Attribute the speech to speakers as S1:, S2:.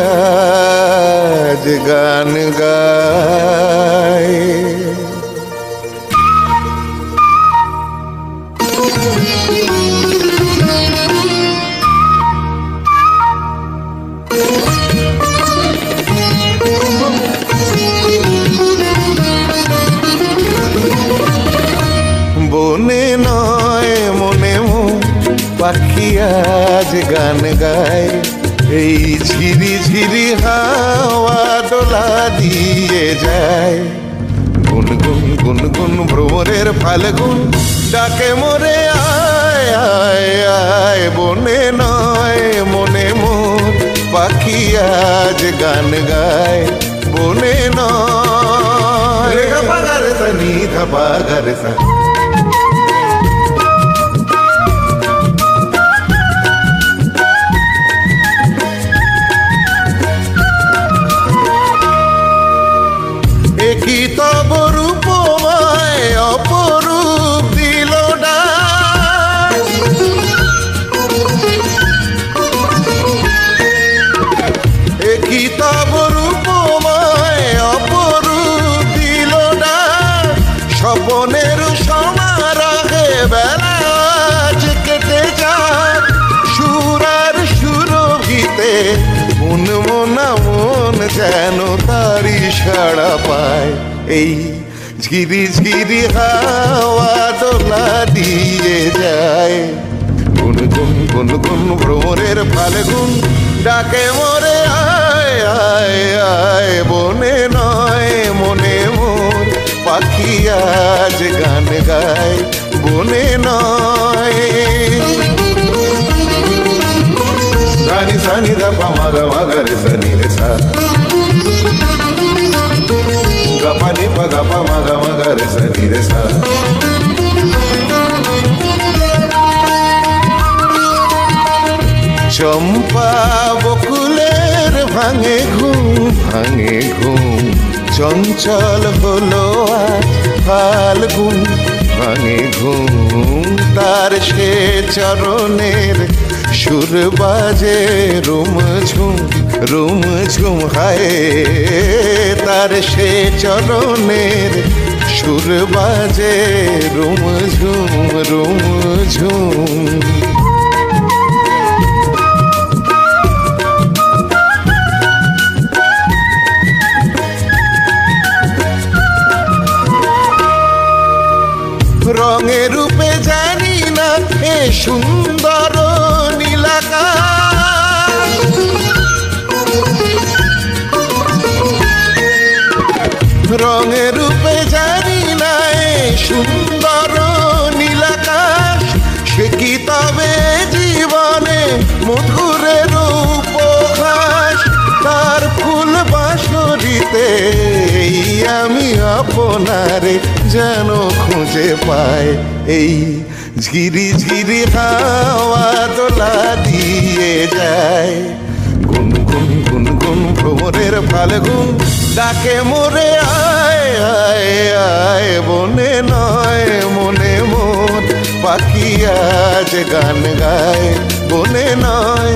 S1: আজ গান গায়। বনে নয় মনে মন পাখি আজ গান গায়। এই ঝিরি ঝিরি হাওয়া দোলা দিয়ে যায়। গুনগুন গুনগুন ভ্রমরের ফাল্গুন ডাকে মোরে আয় আয় আয়। বনে নয় মনে মন পাখি আজ গান গায়। বনে নয় পাগারে সানি পাগারে সা। কি তব রূপময় অপরূপ দিল ডাক। কি তব রূপময় অপরূপ দিল ডাক। স্বপনের সমারোহে বেলা আজ কেটে যাক। সুরার সুরভিতে মন মনা মন যেন তারি সাড়া পায়। এই ঝিরি ঝিরি হাওয়া দোলা দিয়ে যায়। গুনগুন গুনগুন ভ্রমরের ফাল্গুন ডাকে মোরে আয় আয় আয়। বনে নয় মনে মোর পাখি আজ গান গায়। বনে নয় সানি সানি দা পা মা গা মা গা রে সানি রে সা। গা পা নি পা গা পা মা গা মা গা রে সানি রে সা। চম্পা বকুলের ভাঙে ঘুম ভাঙে ঘুম। চঞ্চল হলো আজ ফাল্গুন ভাঙে ঘুম। তার সে চরণের সুর বাজে রুমঝুম রুমঝুম হায়। তার সে চরণের সুর বাজে রুমঝুম রুমঝুম। রঙে রূপে জানি না এ সুন্দর নীলাকাশ। রঙে রূপে জানি না এ সুন্দর নীলাকাশ। সে কি তবে জীবনে মধুরের উপহাস। তার ফুল বাঁশরিতে এই আমি আপনারে যেন খুঁজে পাই। এই ঝিরি ঝিরি হাওয়া দোলা দিয়ে যায়। গুনগুন গুনগুন ভ্রমরের ফাল্গুন ডাকে মোরে আয় আয় আয়। বনে নয় মনে মন পাখি আজ গান গায়। বনে নয়